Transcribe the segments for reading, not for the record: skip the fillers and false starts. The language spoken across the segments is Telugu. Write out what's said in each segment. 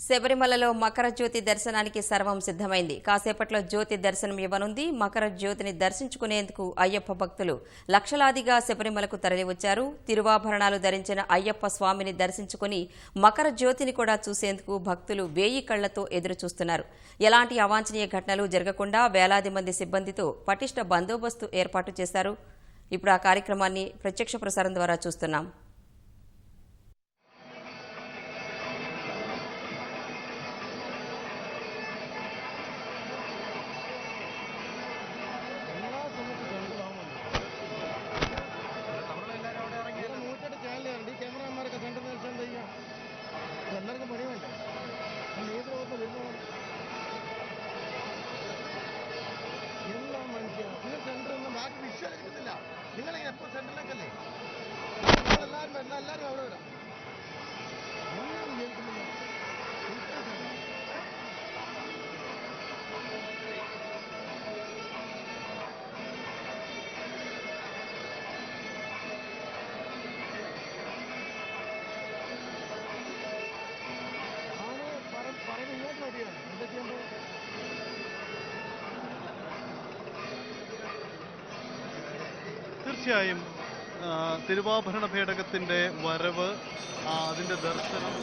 శబరిమలలో మకర జ్యోతి దర్శనానికి సర్వం సిద్ధమైంది. కాసేపట్లో జ్యోతి దర్శనం ఇవ్వనుంది. మకర జ్యోతిని దర్శించుకునేందుకు అయ్యప్ప భక్తులు లక్షలాదిగా శబరిమలకు తరలివచ్చారు. తిరువాభరణాలు ధరించిన అయ్యప్ప స్వామిని దర్శించుకుని మకర జ్యోతిని కూడా చూసేందుకు భక్తులు వేయి కళ్లతో ఎదురుచూస్తున్నారు. ఎలాంటి అవాంఛనీయ ఘటనలు జరగకుండా వేలాది మంది సిబ్బందితో పటిష్ట బందోబస్తు ఏర్పాటు చేశారు. ఇప్పుడు ఆ కార్యక్రమాన్ని ప్రత్యక్ష ప్రసారం ద్వారా చూస్తున్నాం. തീർച്ചയായും തിരുവാഭരണ പേടകത്തിന്റെ വരവ്, അതിന്റെ ദർശനം,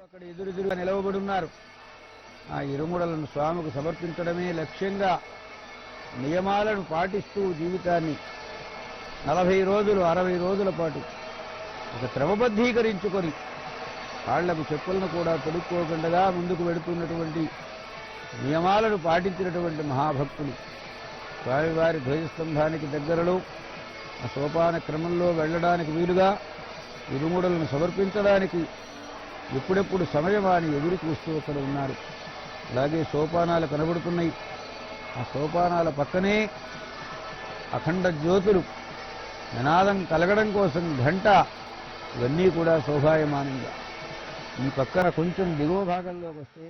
అక్కడ ఎదురుగా నిలవబడి ఉన్నారు. ఆ ఇరుముడలను స్వామికి సమర్పించడమే లక్ష్యంగా నియమాలను పాటిస్తూ జీవితాన్ని 40 రోజులు 60 రోజుల పాటు ఒక క్రమబద్ధీకరించుకొని కాళ్లకు చెప్పులను కూడా తొడుక్కోకుండా ముందుకు వెడుతున్నటువంటి నియమాలను పాటించినటువంటి మహాభక్తులు. స్వామివారి ధ్వజస్తంభానికి దగ్గరలో ఆ సోపాన క్రమంలో వెళ్ళడానికి వీలుగా ఇరుముడలను సమర్పించడానికి ఎప్పుడెప్పుడు సమయమాని ఎదురు చూస్తూ అక్కడ ఉన్నారు. అలాగే సోపానాలు కనబడుతున్నాయి. ఆ సోపానాల పక్కనే అఖండ జ్యోతులు, నినాదం కలగడం కోసం ఘంట, ఇవన్నీ కూడా శోభాయమానంగా. ఈ పక్కన కొంచెం దిగువ భాగంలోకి వస్తే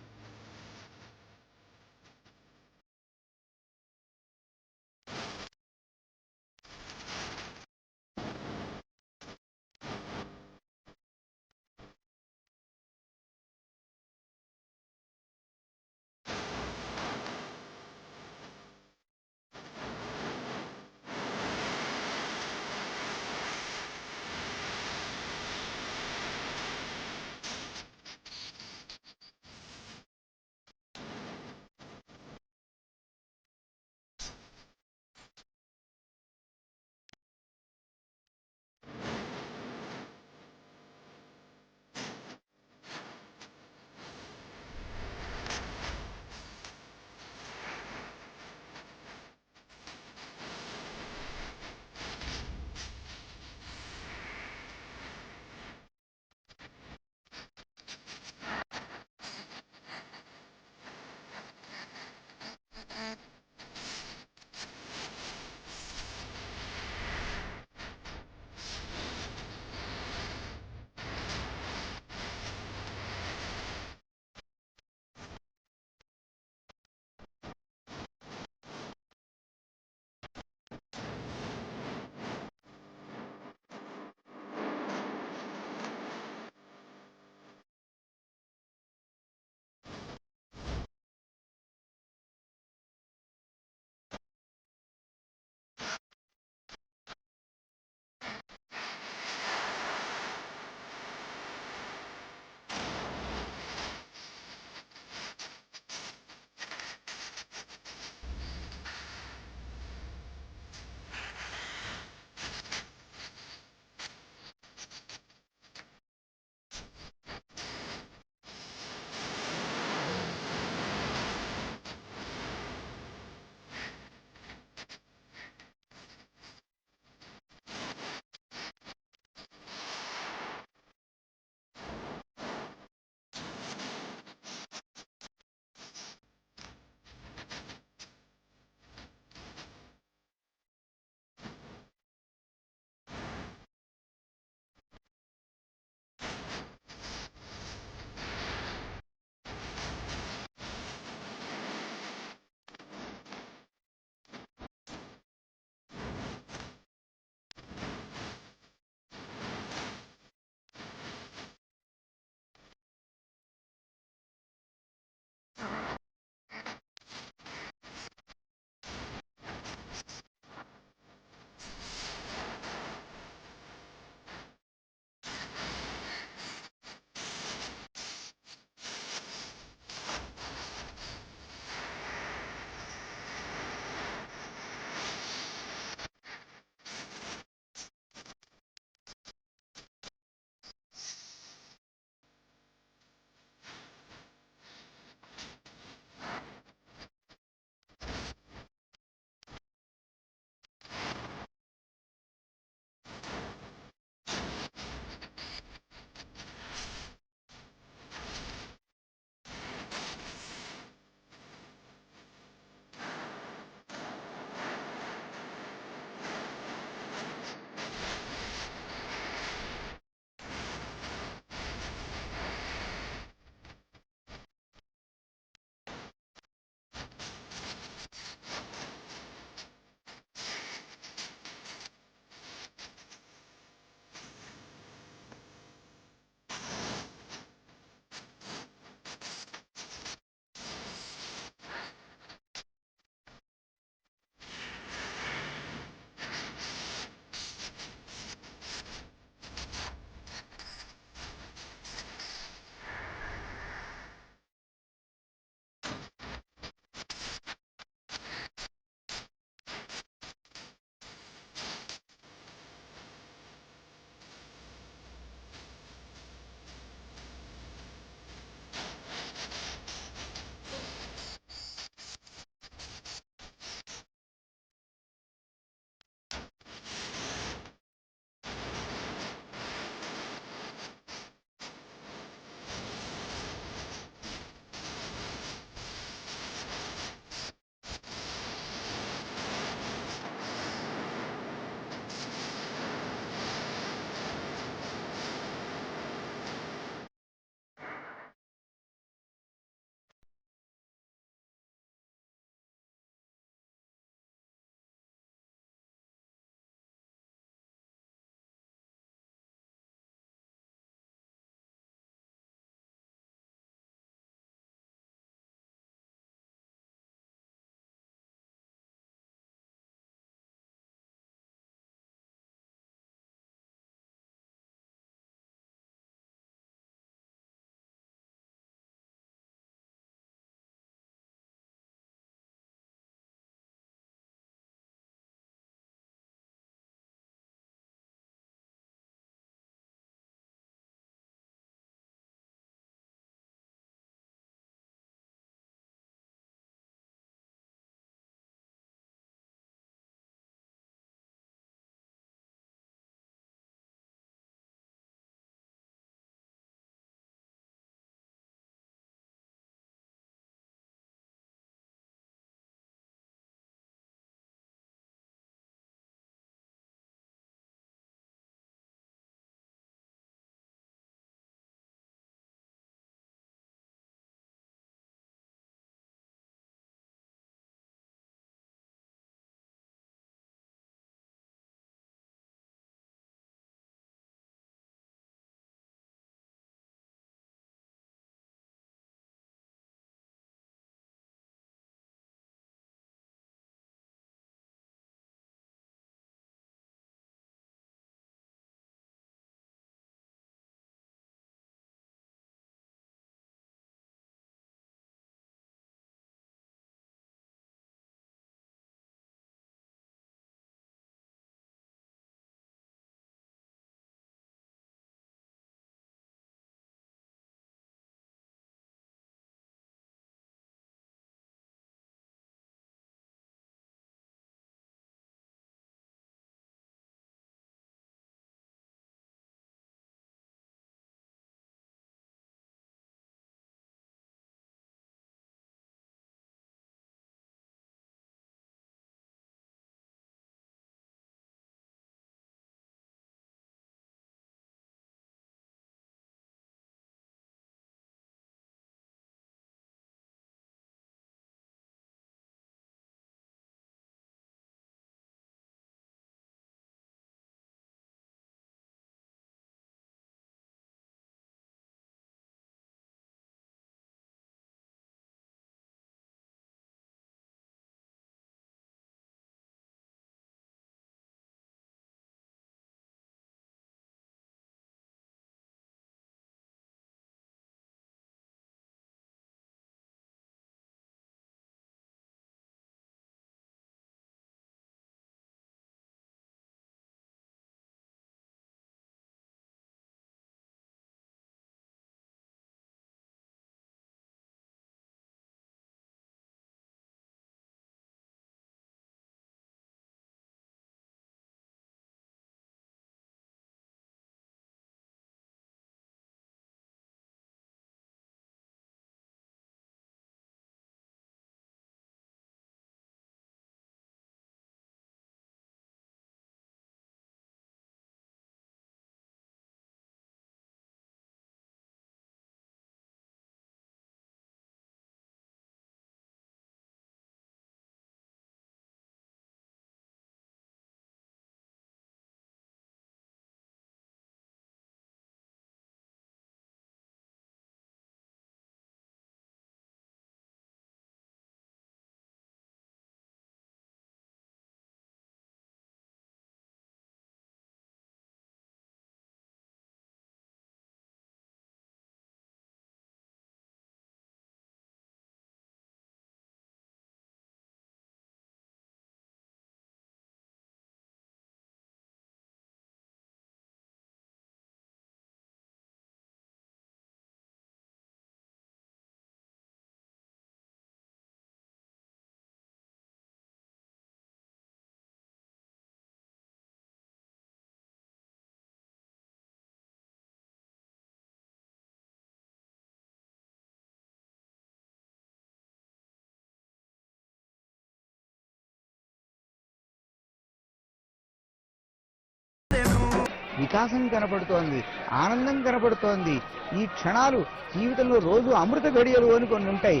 వికాసం కనపడుతోంది, ఆనందం కనపడుతోంది. ఈ క్షణాలు జీవితంలో రోజు అమృత ఘడియలు అని కొన్ని ఉంటాయి.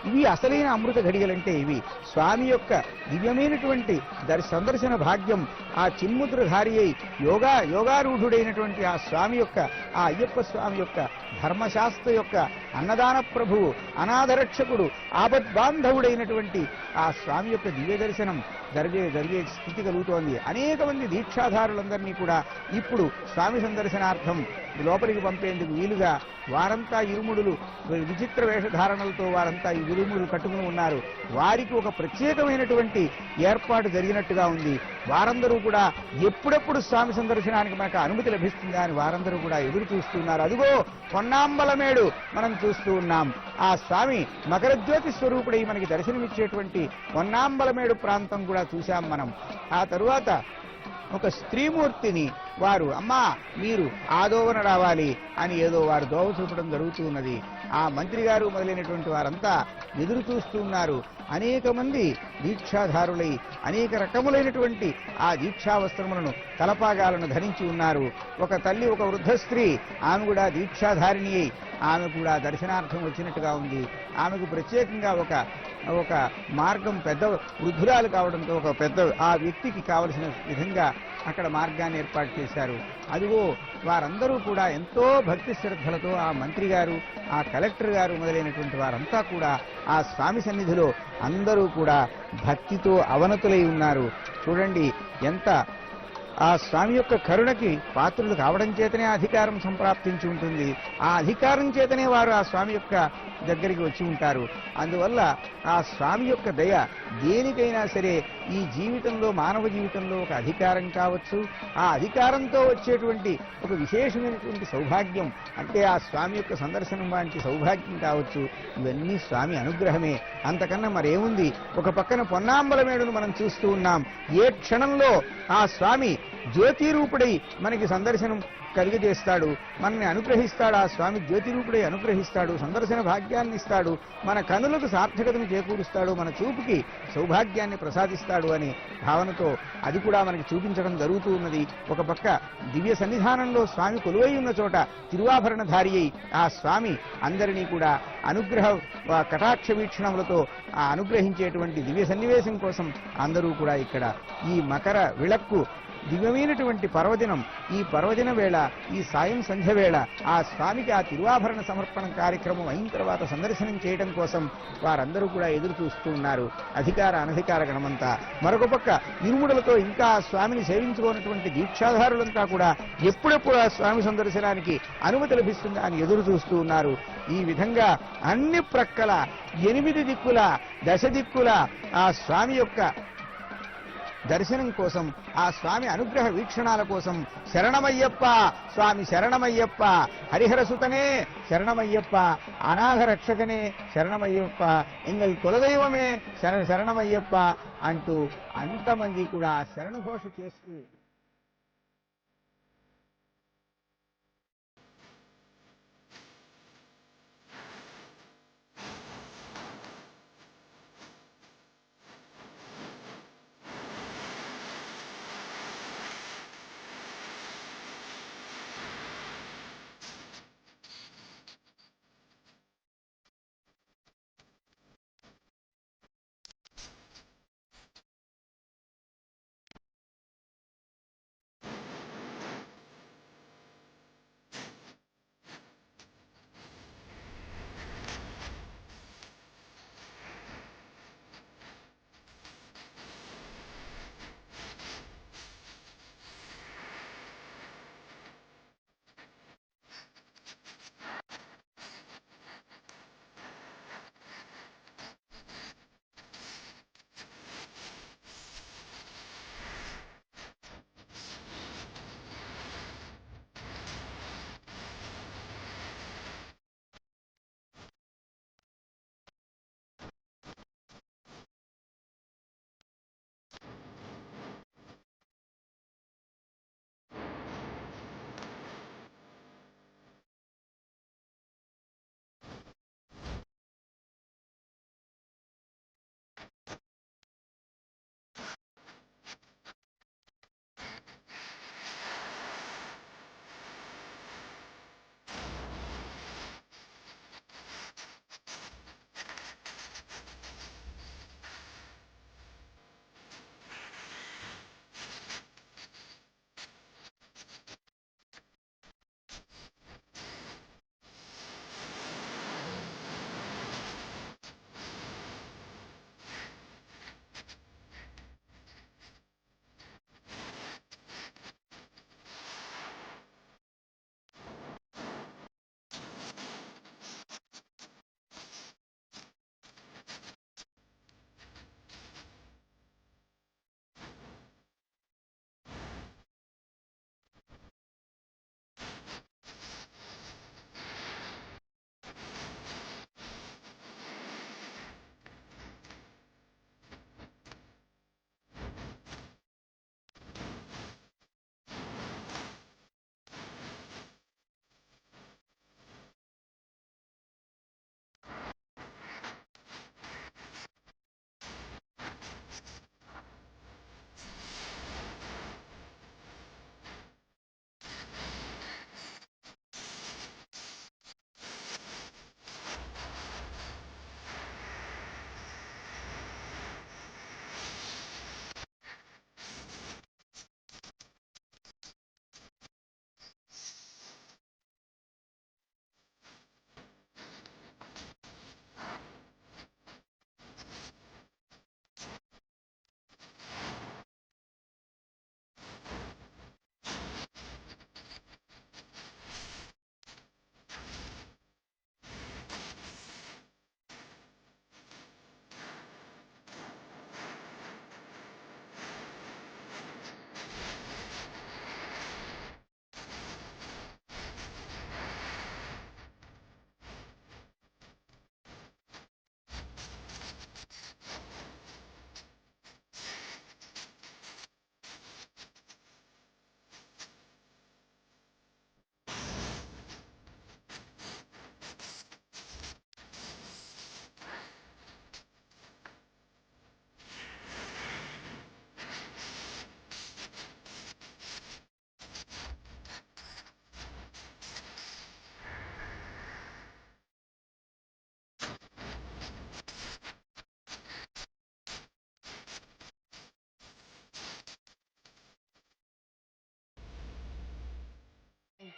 ఇవి అసలైన అమృత ఘడియలంటే ఇవి. స్వామి యొక్క దివ్యమైనటువంటి సందర్శన భాగ్యం, ఆ చిన్ముద్రధారి అయి యోగారూఢుడైనటువంటి ఆ స్వామి యొక్క, ఆ అయ్యప్ప స్వామి యొక్క, ధర్మశాస్త్ర యొక్క అన్నదాన ప్రభువు, అనాథరక్షకుడు, ఆపద్బాంధవుడైనటువంటి ఆ స్వామి యొక్క దివ్య దర్శనం జరిగే స్థితి కలుగుతోంది. అనేక మంది దీక్షాధారులందరినీ కూడా ఇప్పుడు స్వామి సందర్శనార్థం లోపలికి పంపేందుకు వీలుగా వారంతా ఇరుముడులు, విచిత్ర వేషధారణలతో వారంతా ఈ ఇరుముడులు కట్టుకుని ఉన్నారు. వారికి ఒక ప్రత్యేకమైనటువంటి ఏర్పాటు జరిగినట్టుగా ఉంది. వారందరూ కూడా ఎప్పుడెప్పుడు స్వామి సందర్శనానికి మనకు అనుమతి లభిస్తుందా అని వారందరూ కూడా ఎదురు చూస్తున్నారు. అదిగో పొన్నాంబలమేడు మనం చూస్తూ ఉన్నాం. ఆ స్వామి మకరజ్యోతి స్వరూపుడై మనకి దర్శనమిచ్చేటువంటి పొన్నాంబలమేడు ప్రాంతం కూడా చూశాం మనం. ఆ తరువాత ఒక స్త్రీమూర్తిని వారు, అమ్మా మీరు ఆదోవన రావాలి అని ఏదో వారు దోవ చూపడం జరుగుతూ ఉన్నది. ఆ మంత్రి గారు మొదలైనటువంటి వారంతా ఎదురు చూస్తూ ఉన్నారు. అనేక మంది దీక్షాధారులై అనేక రకములైనటువంటి ఆ దీక్షా వస్త్రములను, తలపాగాలను ధరించి ఉన్నారు. ఒక తల్లి, ఒక వృద్ధ స్త్రీ, ఆమె కూడా దీక్షాధారిణి అయి ఆమె కూడా దర్శనార్థం వచ్చినట్టుగా ఉంది. ఆమెకు ప్రత్యేకంగా ఒక మార్గం, పెద్ద వృద్ధురాలు కావడంతో ఒక పెద్ద ఆ వ్యక్తికి కావలసిన విధంగా అక్కడ మార్గాన్ని ఏర్పాటు చేశారు. అదిగో వారందరూ కూడా ఎంతో భక్తి శ్రద్ధలతో ఆ మంత్రి గారు, ఆ కలెక్టర్ గారు మొదలైనటువంటి వారంతా కూడా ఆ స్వామి సన్నిధిలో అందరూ కూడా భక్తితో అవనతులై ఉన్నారు. చూడండి ఎంత ఆ స్వామి యొక్క కరుణకి పాత్రులు కావడం చేతనే అధికారం సంప్రాప్తించి ఉంటుంది. ఆ అధికారం చేతనే వారు ఆ స్వామి యొక్క దగ్గరికి వచ్చి ఉంటారు. అందువల్ల ఆ స్వామి యొక్క దయ దేనికైనా సరే ఈ జీవితంలో, మానవ జీవితంలో ఒక అధికారం కావచ్చు, ఆ అధికారంతో వచ్చేటువంటి ఒక విశేషమైనటువంటి సౌభాగ్యం అంటే ఆ స్వామి యొక్క సందర్శనం వంటి సౌభాగ్యం కావచ్చు. ఇవన్నీ స్వామి అనుగ్రహమే, అంతకన్నా మరేముంది. ఒక పక్కన పొన్నాంబలమేడును మనం చూస్తూ ఉన్నాం. ఏ క్షణంలో ఆ స్వామి జ్యోతిరూపుడై మనకి సందర్శనం కలిగజేస్తాడు, మనల్ని అనుగ్రహిస్తాడు. ఆ స్వామి జ్యోతిరూపుడై అనుగ్రహిస్తాడు, సందర్శన భాగ్యాన్ని ఇస్తాడు, మన కనులకు సార్థకతను చేకూరుస్తాడు, మన చూపుకి సౌభాగ్యాన్ని ప్రసాదిస్తాడు అనే భావనతో అది కూడా మనకి చూపించడం జరుగుతూ ఉన్నది. ఒక పక్క దివ్య సన్నిధానంలో స్వామి కొలువై ఉన్న చోట తిరువాభరణధారి అయి ఆ స్వామి అందరినీ కూడా అనుగ్రహ కటాక్ష వీక్షణములతో అనుగ్రహించేటువంటి దివ్య సన్నివేశం కోసం అందరూ కూడా ఇక్కడ ఈ మకర విళక్కు దివ్యమైనటువంటి పర్వదినం, ఈ పర్వదిన వేళ, ఈ సాయం సంధ్య వేళ ఆ స్వామికి ఆ తిరువాభరణ సమర్పణ కార్యక్రమం అయిన తర్వాత సందర్శనం చేయడం కోసం వారందరూ కూడా ఎదురు చూస్తూ ఉన్నారు, అధికార అనధికార గణమంతా. మరొక పక్క ఇరుముడులతో ఇంకా ఆ స్వామిని సేవించుకున్నటువంటి దీక్షాధారులంతా కూడా ఎప్పుడెప్పుడు ఆ స్వామి సందర్శనానికి అనుమతి లభిస్తుందా అని ఎదురు చూస్తూ ఉన్నారు. ఈ విధంగా అన్ని ప్రక్కల 8 దిక్కుల, 10 దిక్కుల ఆ స్వామి యొక్క దర్శనం కోసం, ఆ స్వామి అనుగ్రహ వీక్షణాల కోసం శరణమయ్యప్ప, స్వామి శరణమయ్యప్ప, హరిహర సుతనే శరణమయ్యప్ప, అనాథ రక్షకనే శరణమయ్యప్ప, ఎంగల్ కులదైవమే శరణమయ్యప్ప అంటూ అంతమంది కూడా శరణఘోష చేస్తూ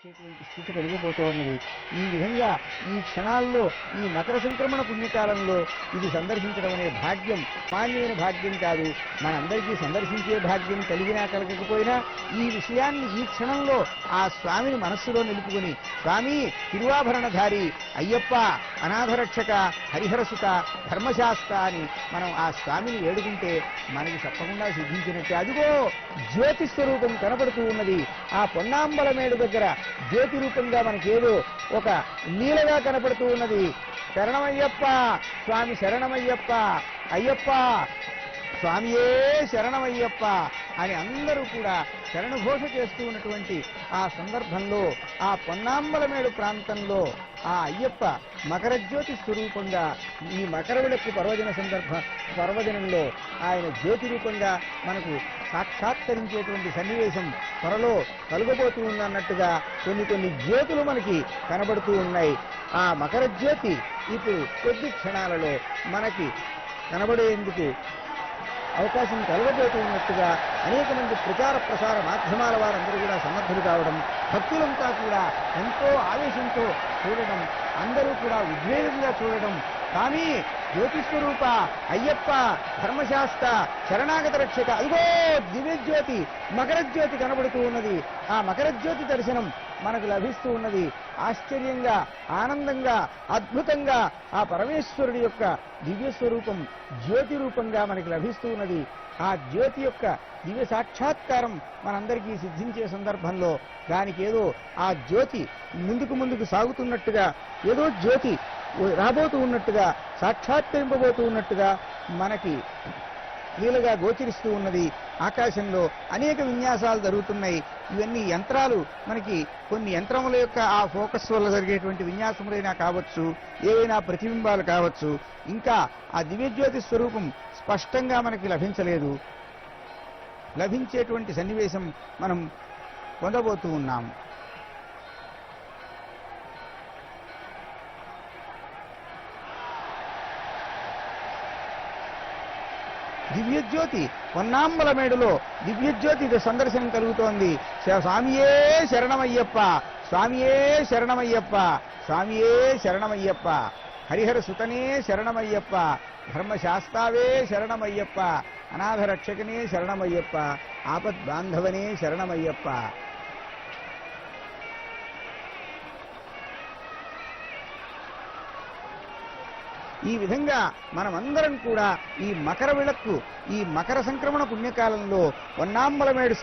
వచ్చేటువంటి స్థితి కలిగిపోతున్నది. ఈ విధంగా ఈ క్షణాల్లో ఈ మకర సంక్రమణ పుణ్యకాలంలో ఇది సందర్శించడం అనే భాగ్యం మాన్యమైన భాగ్యం కాదు. మనందరికీ సందర్శించే భాగ్యం కలిగినా కలగకపోయినా ఈ విషయాన్ని ఈ క్షణంలో ఆ స్వామిని మనస్సులో నిలుపుకొని, స్వామి తిరువాభరణధారి అయ్యప్ప అనాథరక్షక హరిహరసుత ధర్మశాస్త్ర అని మనం ఆ స్వామిని వేడుకుంటే మనకి తప్పకుండా సిద్ధించినట్టే. అదిగో జ్యోతి స్వరూపం కనపడుతూ ఉన్నది. ఆ పొన్నాంబలమేడు దగ్గర జ్యోతి రూపంగా మనకేదో ఒక లీలగా కనపడుతూ ఉన్నది. శరణమయ్యప్ప స్వామి, శరణమయ్యప్ప అయ్యప్ప స్వామియే శరణమయ్యప్ప అని అందరూ కూడా శరణఘోష చేస్తూ ఉన్నటువంటి ఆ సందర్భంలో ఆ పొన్నాంబలమేడు ప్రాంతంలో ఆ అయ్యప్ప మకరజ్యోతి స్వరూపంగా ఈ మకర విళక్కు పర్వదినంలో ఆయన జ్యోతి రూపంగా మనకు సాక్షాత్కరించేటువంటి సన్నివేశం త్వరలో కలుగబోతూ ఉందన్నట్టుగా కొన్ని జ్యోతులు మనకి కనబడుతూ ఉన్నాయి. ఆ మకర జ్యోతి ఇప్పుడు కొద్ది క్షణాలలో మనకి కనబడేందుకు అవకాశం కలగబోతూ ఉన్నట్టుగా అనేక మంది ప్రచార ప్రసార మాధ్యమాల వారందరూ కూడా సమర్థులు కావడం, భక్తులంతా కూడా ఎంతో ఆవేశంతో చూడడం, అందరూ కూడా ఉద్వేగంగా చూడడం, కానీ జ్యోతిస్వరూప అయ్యప్ప ధర్మశాస్త్ర శరణాగత రక్షక అదిగో దివ్యజ్యోతి మకరజ్యోతి కనబడుతూ ఉన్నది. ఆ మకరజ్యోతి దర్శనం మనకు లభిస్తూ ఉన్నది. ఆశ్చర్యంగా, ఆనందంగా, అద్భుతంగా ఆ పరమేశ్వరుడి యొక్క దివ్య స్వరూపం జ్యోతి రూపంగా మనకి లభిస్తూ ఉన్నది. ఆ జ్యోతి యొక్క దివ్య సాక్షాత్కారం మనందరికీ సిద్ధించే సందర్భంలో దానికి ఏదో ఆ జ్యోతి ముందుకు సాగుతున్నట్టుగా, ఏదో జ్యోతి రాబోతూ ఉన్నట్టుగా, సాక్షాత్కరింపబోతూ ఉన్నట్టుగా మనకి లీలగా గోచరిస్తూ ఉన్నది. ఆకాశంలో అనేక విన్యాసాలు జరుగుతున్నాయి. ఇవన్నీ యంత్రాలు, మనకి కొన్ని యంత్రముల యొక్క ఆ ఫోకస్ వల్ల జరిగేటువంటి విన్యాసములైనా కావచ్చు, ఏవైనా ప్రతిబింబాలు కావచ్చు. ఇంకా ఆ దివ్యజ్యోతి స్వరూపం స్పష్టంగా మనకి లభించలేదు. లభించేటువంటి సన్నివేశం మనం పొందబోతూ ఉన్నాం. దివ్యజ్యోతి పొన్నాంబలమేడులో దివ్యజ్యోతి సందర్శనం కలుగుతోంది. స్వామియే శరణమయ్యప్ప, స్వామియే శరణమయ్యప్ప, స్వామియే శరణమయ్యప్ప, హరిహర సుతనే శరణమయ్యప్ప, ధర్మశాస్త్రావే శరణమయ్యప్ప, అనాథ రక్షకనే శరణమయ్యప్ప, ఆపద్ బాంధవనే శరణమయ్యప్ప. ఈ విధంగా మనమందరం కూడా ఈ మకర విళక్కు, ఈ మకర సంక్రమణ పుణ్యకాలంలో పొన్నాంబలమేడు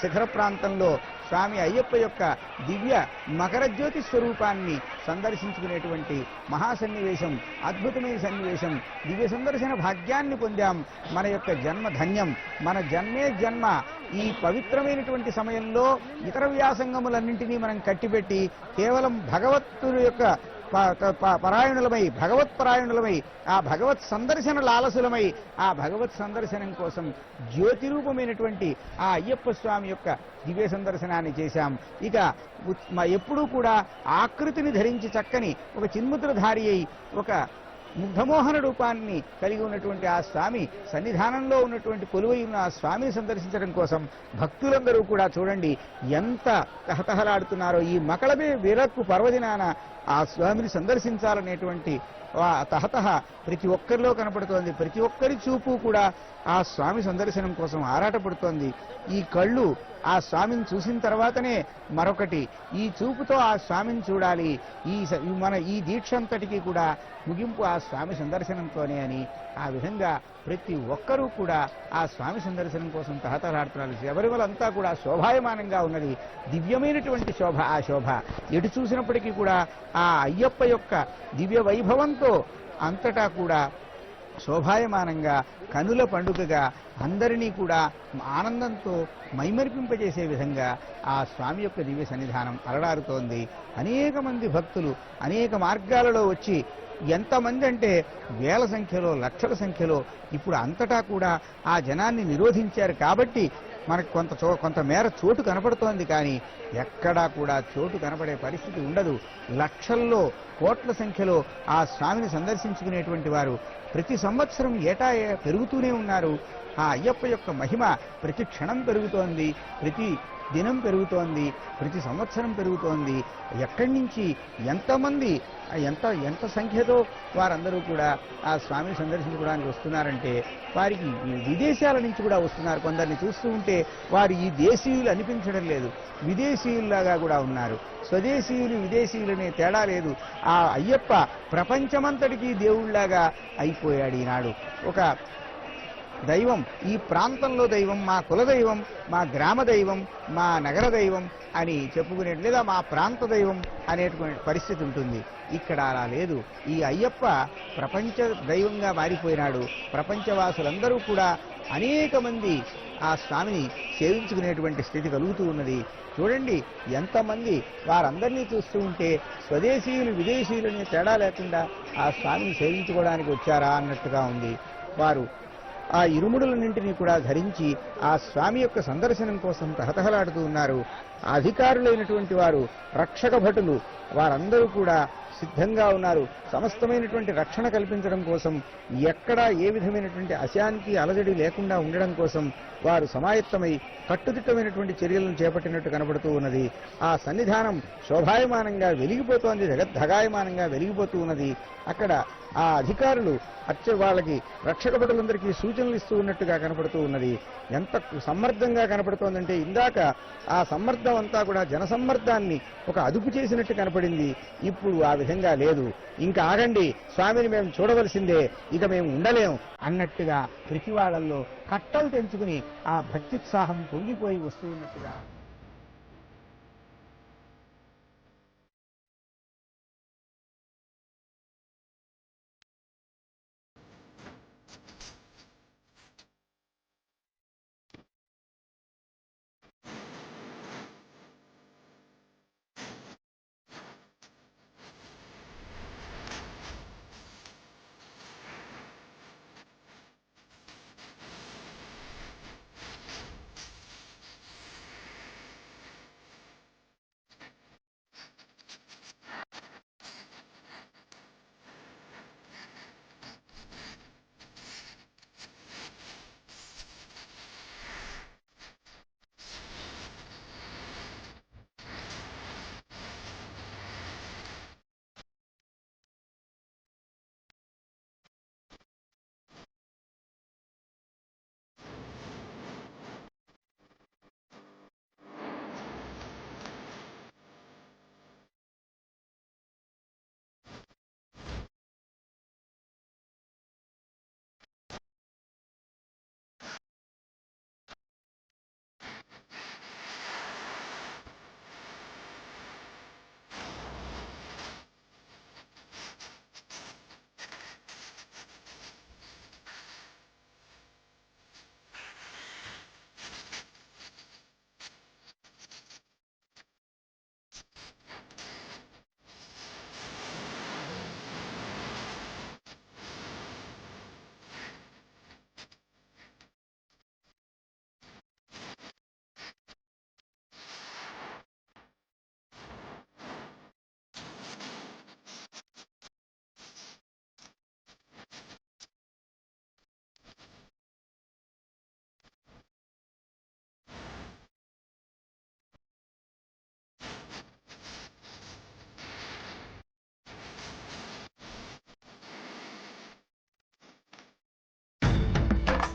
శిఖర ప్రాంతంలో స్వామి అయ్యప్ప యొక్క దివ్య మకర జ్యోతి స్వరూపాన్ని సందర్శించుకునేటువంటి మహాసన్నివేశం, అద్భుతమైన సన్నివేశం, దివ్య సందర్శన భాగ్యాన్ని పొందాం. మన యొక్క జన్మ ధన్యం. మన జన్మే జన్మ. ఈ పవిత్రమైనటువంటి సమయంలో ఇతర వ్యాసంగములన్నింటినీ మనం కట్టిపెట్టి కేవలం భగవత్తుడు యొక్క పరాయణులమై, భగవత్పరాయణులమై, ఆ భగవత్ సందర్శన లాలసులమై, ఆ భగవత్ సందర్శనం కోసం జ్యోతి రూపమైనటువంటి ఆ అయ్యప్ప స్వామి యొక్క దివ్య సందర్శనాన్ని చేశాం. ఇక ఎప్పుడూ కూడా ఆకృతిని ధరించి చక్కని ఒక చిన్ముద్రధారి అయి ఒక ముగ్ధమోహన రూపాన్ని కలిగి ఉన్నటువంటి ఆ స్వామి సన్నిధానంలో ఉన్నటువంటి కొలువై ఉన్న ఆ స్వామిని సందర్శించడం కోసం భక్తులందరూ కూడా చూడండి ఎంత తహతహలాడుతున్నారో. ఈ మకళమే విరక్కు పర్వదినాన ఆ స్వామిని సందర్శించాలనేటువంటి తహతహ ప్రతి ఒక్కరిలో కనపడుతోంది. ప్రతి ఒక్కరి చూపు కూడా ఆ స్వామి సందర్శనం కోసం ఆరాటపడుతోంది. ఈ కళ్ళు ఆ స్వామిని చూసిన తర్వాతనే మరొకటి, ఈ చూపుతో ఆ స్వామిని చూడాలి. మన ఈ దీక్ష అంతటికీ కూడా ముగింపు ఆ స్వామి సందర్శనంతోనే అని ఆ విధంగా ప్రతి ఒక్కరూ కూడా ఆ స్వామి సందర్శనం కోసం తహతలాడుతున్నారు. శబరిమలంతా కూడా శోభాయమానంగా ఉన్నది. దివ్యమైనటువంటి శోభ. ఆ శోభ ఎటు చూసినప్పటికీ కూడా ఆ అయ్యప్ప యొక్క దివ్య వైభవంతో అంతటా కూడా శోభాయమానంగా, కనుల పండుగగా అందరినీ కూడా ఆనందంతో మైమరిపింపజేసే విధంగా ఆ స్వామి యొక్క దివ్య సన్నిధానం అలడారుతోంది. అనేక మంది భక్తులు అనేక మార్గాలలో వచ్చి, ఎంతమంది అంటే వేల సంఖ్యలో, లక్షల సంఖ్యలో ఇప్పుడు అంతటా కూడా ఆ జనాన్ని నిరోధించారు కాబట్టి మనకు కొంత మేర చోటు కనపడుతోంది. కానీ ఎక్కడా కూడా చోటు కనపడే పరిస్థితి ఉండదు. లక్షల్లో, కోట్ల సంఖ్యలో ఆ స్వామిని సందర్శించుకునేటువంటి వారు ప్రతి సంవత్సరం ఏటా పెరుగుతూనే ఉన్నారు. ఆ అయ్యప్ప యొక్క మహిమ ప్రతి క్షణం పెరుగుతోంది, ప్రతి దినం పెరుగుతోంది, ప్రతి సంవత్సరం పెరుగుతోంది. ఎక్కడి నుంచి ఎంతమంది ఎంత సంఖ్యతో వారందరూ కూడా ఆ స్వామిని సందర్శించుకోవడానికి వస్తున్నారంటే వారికి విదేశాల నుంచి కూడా వస్తున్నారు. కొందరిని చూస్తూ ఉంటే వారు ఈ దేశీయులు అనిపించడం లేదు, విదేశీయుల్లాగా కూడా ఉన్నారు. స్వదేశీయులు విదేశీయులనే తేడా లేదు. ఆ అయ్యప్ప ప్రపంచమంతటికీ దేవుళ్లాగా అయిపోయాడు ఈనాడు. ఒక దైవం, ఈ ప్రాంతంలో దైవం, మా కుల దైవం, మా గ్రామ దైవం, మా నగర దైవం అని చెప్పుకునే, లేదా మా ప్రాంత దైవం అనేటువంటి పరిస్థితి ఉంటుంది. ఇక్కడ అలా లేదు. ఈ అయ్యప్ప ప్రపంచ దైవంగా మారిపోయినాడు. ప్రపంచవాసులందరూ కూడా అనేక మంది ఆ స్వామిని సేవించుకునేటువంటి స్థితి కలుగుతూ ఉన్నది. చూడండి ఎంతమంది, వారందరినీ చూస్తూ ఉంటే స్వదేశీయులు విదేశీయులని తేడా లేకుండా ఆ స్వామిని సేవించుకోవడానికి వచ్చారా అన్నట్టుగా ఉంది. వారు ఆ ఇరుముడులన్నింటినీ కూడా ధరించి ఆ స్వామి యొక్క సందర్శనం కోసం తహతహలాడుతూ ఉన్నారు. అధికారులైనటువంటి వారు, రక్షక భటులు, వారందరూ కూడా సిద్ధంగా ఉన్నారు. సమస్తమైనటువంటి రక్షణ కల్పించడం కోసం, ఎక్కడా ఏ విధమైనటువంటి అశాంతి అలజడి లేకుండా ఉండడం కోసం వారు సమాయత్తమై కట్టుదిట్టమైనటువంటి చర్యలను చేపట్టినట్టు కనబడుతూ ఉన్నది. ఆ సన్నిధానం శోభాయమానంగా వెలిగిపోతోంది, జగద్ధగాయమానంగా వెలిగిపోతూ ఉన్నది. అక్కడ ఆ అధికారులు వాళ్ళకి రక్షక భటులందరికీ సూచనలు ఇస్తూ ఉన్నట్టుగా కనపడుతూ ఉన్నది. ఎంత సమ్మర్దంగా కనపడుతోందంటే ఇందాక ఆ సమ్మర్దం అంతా కూడా జనసమ్మర్దాన్ని ఒక అదుపు చేసినట్టు కనపడింది. ఇప్పుడు ఆ విధంగా లేదు. ఇంకా ఆగండి, స్వామిని మేము చూడవలసిందే, ఇక మేము ఉండలేం అన్నట్టుగా ప్రతి వాళ్ళల్లో కట్టలు తెంచుకుని ఆ భక్త్యుత్సాహం పొంగిపోయి వస్తూ ఉన్నట్టుగా